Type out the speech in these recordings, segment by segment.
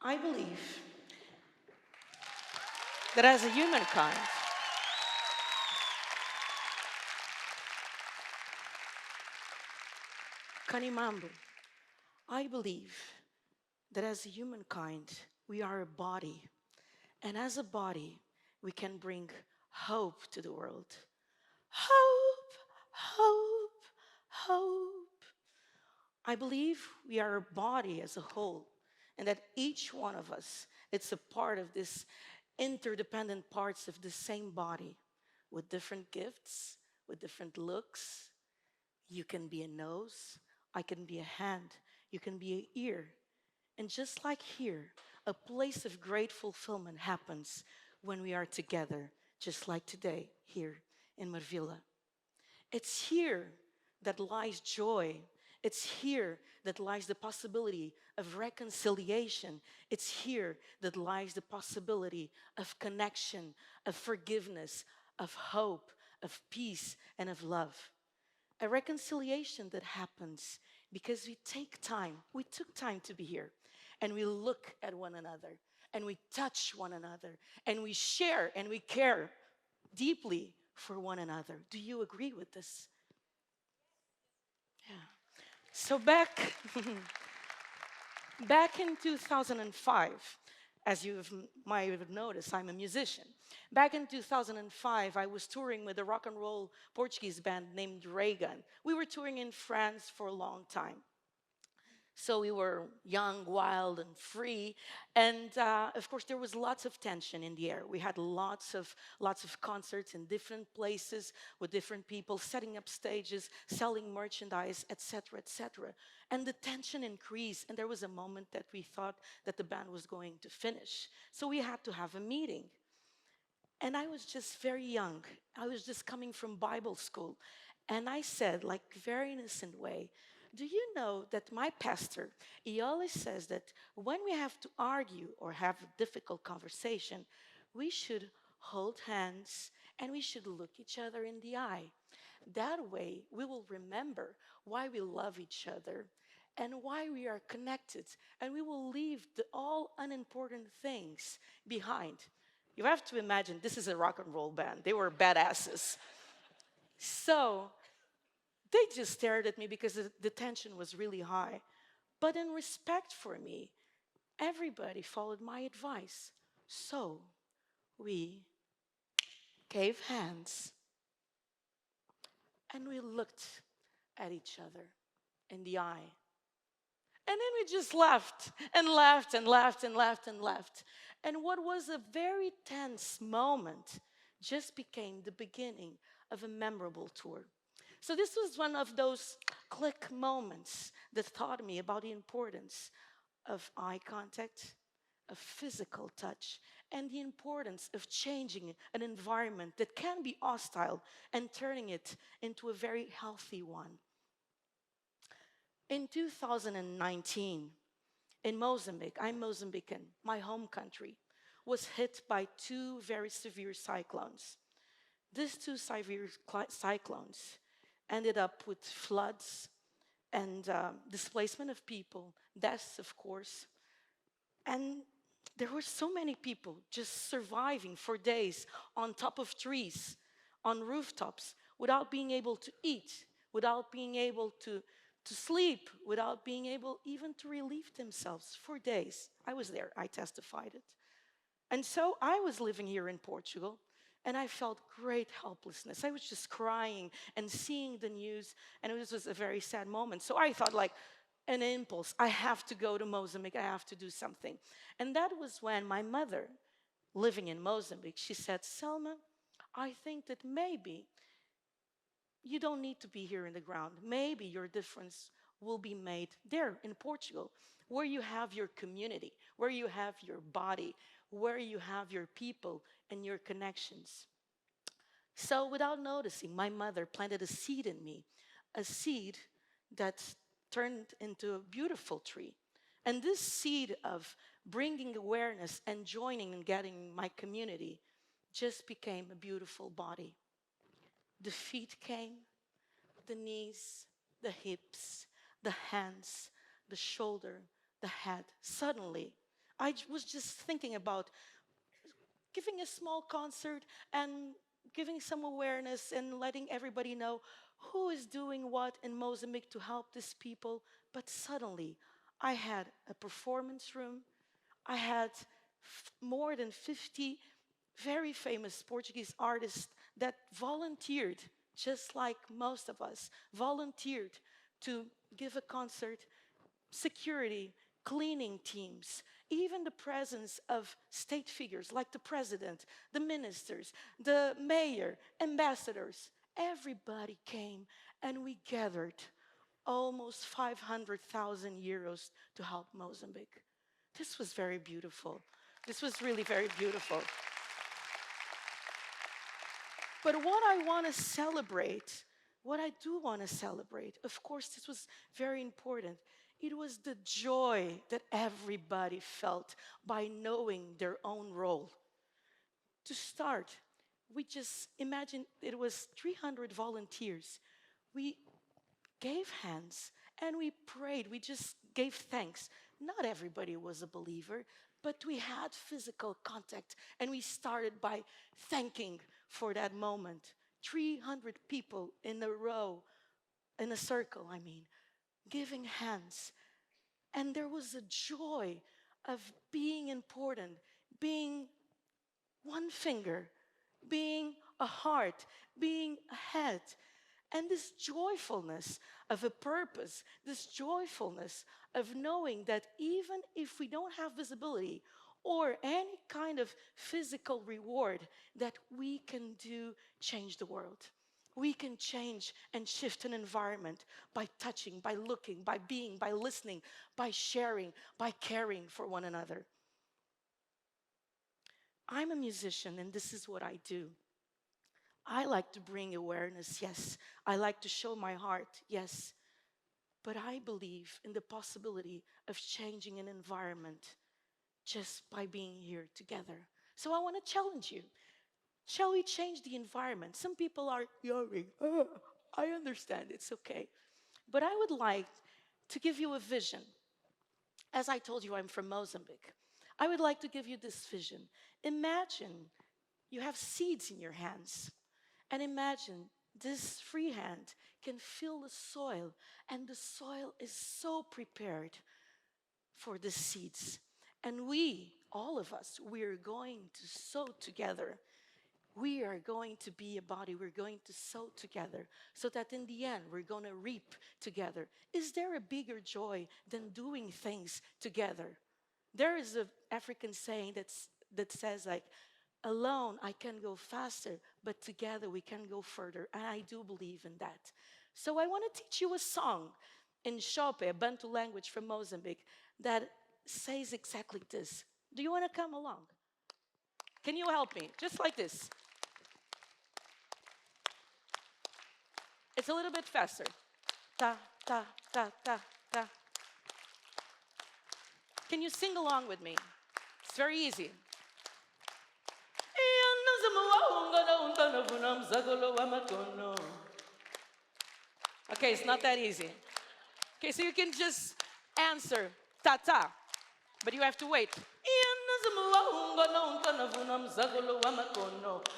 I believe that as a humankind, Kanimambo, I believe that as a humankind, we are a body. And as a body, we can bring hope to the world. Hope, hope, hope. I believe we are a body as a whole, and that each one of us, it's a part of this interdependent parts of the same body with different gifts, with different looks. You can be a nose, I can be a hand, you can be an ear. And just like here, a place of great fulfillment happens when we are together, just like today here in Marvila. It's here that lies joy. It's here that lies the possibility of reconciliation. It's here that lies the possibility of connection, of forgiveness, of hope, of peace, and of love. A reconciliation that happens because we take time. We took time to be here and we look at one another and we touch one another and we share and we care deeply for one another. Do you agree with this? Yeah. So back in 2005, as you might have noticed, I'm a musician. Back in 2005, I was touring with a rock and roll Portuguese band named Reagan. We were touring in France for a long time. So we were young, wild, and free, and of course there was lots of tension in the air. We had lots of concerts in different places with different people, setting up stages, selling merchandise, etc., etc. And the tension increased, and there was a moment that we thought that the band was going to finish. So we had to have a meeting. And I was just very young. I was just coming from Bible school. And I said, like, very innocent way, do you know that my pastor, he always says that when we have to argue or have a difficult conversation, we should hold hands and we should look each other in the eye. That way, we will remember why we love each other and why we are connected, and we will leave the all unimportant things behind. You have to imagine this is a rock and roll band. They were badasses. So they just stared at me because the tension was really high. But in respect for me, everybody followed my advice. So we gave hands and we looked at each other in the eye. And then we just laughed and laughed and laughed and laughed and laughed. And what was a very tense moment just became the beginning of a memorable tour. So, this was one of those click moments that taught me about the importance of eye contact, of physical touch, and the importance of changing an environment that can be hostile and turning it into a very healthy one. In 2019, in Mozambique, I'm Mozambican, my home country, was hit by two very severe cyclones. These two severe cyclones ended up with floods and displacement of people, deaths, of course. And there were so many people just surviving for days on top of trees, on rooftops, without being able to eat, without being able to sleep, without being able even to relieve themselves for days. I was there, I testified it. And so I was living here in Portugal and I felt great helplessness. I was just crying and seeing the news, and it was a very sad moment. So I thought, like, an impulse, I have to go to Mozambique, I have to do something. And that was when my mother, living in Mozambique, she said, Selma, I think that maybe you don't need to be here in the ground. Maybe your difference will be made there in Portugal, where you have your community, where you have your body, where you have your people and your connections. So, without noticing, my mother planted a seed in me, a seed that turned into a beautiful tree. And this seed of bringing awareness and joining and getting my community just became a beautiful body. The feet came, the knees, the hips, the hands, the shoulder, the head. Suddenly, was just thinking about giving a small concert and giving some awareness and letting everybody know who is doing what in Mozambique to help these people. But suddenly, I had a performance room. I had more than 50 very famous Portuguese artists that volunteered, just like most of us, volunteered to give a concert, security, cleaning teams, even the presence of state figures like the president, the ministers, the mayor, ambassadors. Everybody came and we gathered almost 500,000 euros to help Mozambique. This was very beautiful. This was really very beautiful. But what I want to celebrate, what I do want to celebrate, of course, this was very important. It was the joy that everybody felt by knowing their own role. To start, we just imagine it was 300 volunteers. We gave hands and we prayed. We just gave thanks. Not everybody was a believer, but we had physical contact and we started by thanking for that moment. 300 people in a row, in a circle, I mean, giving hands. And there was a joy of being important, being one finger, being a heart, being a head. And this joyfulness of a purpose, this joyfulness of knowing that even if we don't have visibility or any kind of physical reward, that we can do change the world. We can change and shift an environment by touching, by looking, by being, by listening, by sharing, by caring for one another. I'm a musician and this is what I do. I like to bring awareness, yes. I like to show my heart, yes. But I believe in the possibility of changing an environment just by being here together. So I want to challenge you. Shall we change the environment? Some people are yelling. "Oh, I understand, it's okay." But I would like to give you a vision. As I told you, I'm from Mozambique. I would like to give you this vision. Imagine you have seeds in your hands. And imagine this free hand can feel the soil, and the soil is so prepared for the seeds. And we, all of us, we are going to sow together. We are going to be a body. We're going to sow together so that in the end, we're going to reap together. Is there a bigger joy than doing things together? There is an African saying that says like, alone I can go faster, but together we can go further. And I do believe in that. So I want to teach you a song in Chope, a Bantu language from Mozambique, that says exactly this. Do you want to come along? Can you help me? Just like this. It's a little bit faster. Ta, ta, ta, ta, ta. Can you sing along with me? It's very easy. Okay, it's not that easy. Okay, so you can just answer ta ta, but you have to wait.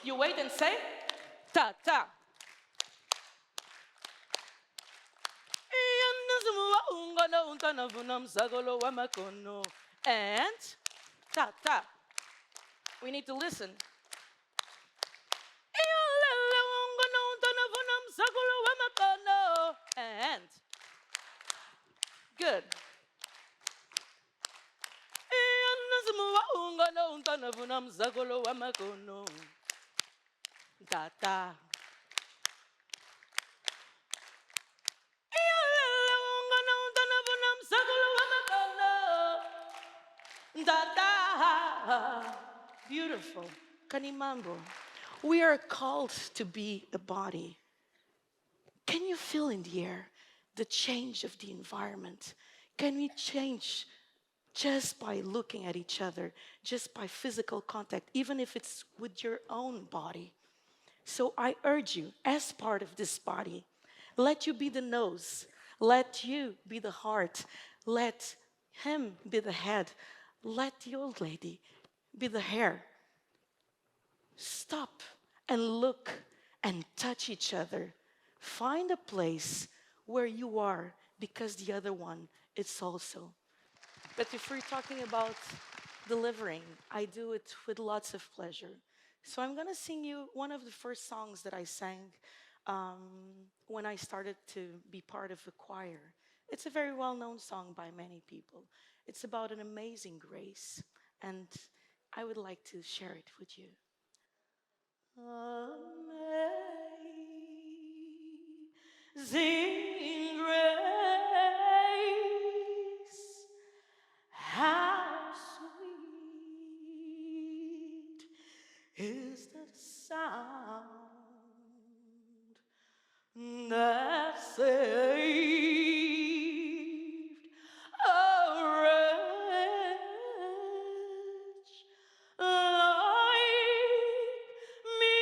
You wait and say ta ta. And ta ta. We need to listen. And good. Ta ta. Beautiful. Kanimambo. We are called to be a body. Can you feel in the air the change of the environment? Can we change just by looking at each other, just by physical contact, even if it's with your own body? So I urge you, as part of this body, let you be the nose, let you be the heart, let him be the head, let the old lady be the hair. Stop and look and touch each other. Find a place where you are, because the other one is also. But if we're talking about delivering, I do it with lots of pleasure. So I'm going to sing you one of the first songs that I sang when I started to be part of the choir. It's a very well-known song by many people. It's about an amazing grace, and I would like to share it with you. Amazing grace, how sweet is the sound that saved a wretch like me.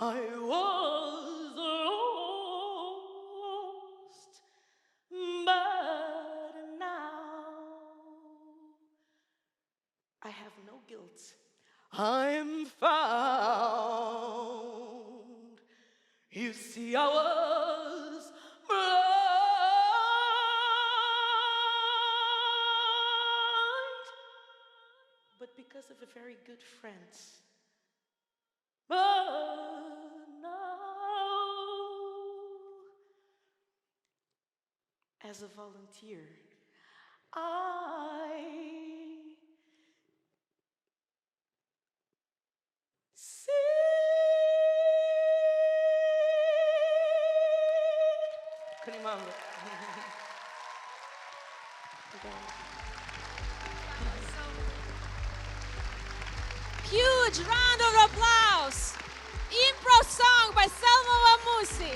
I was lost, but now I have no guilt. I'm found. You see, I was blind, but because of a very good friend. But now, as a volunteer, I see. Kanimanga. Huge round of applause. Improv song by Selma Uamusse.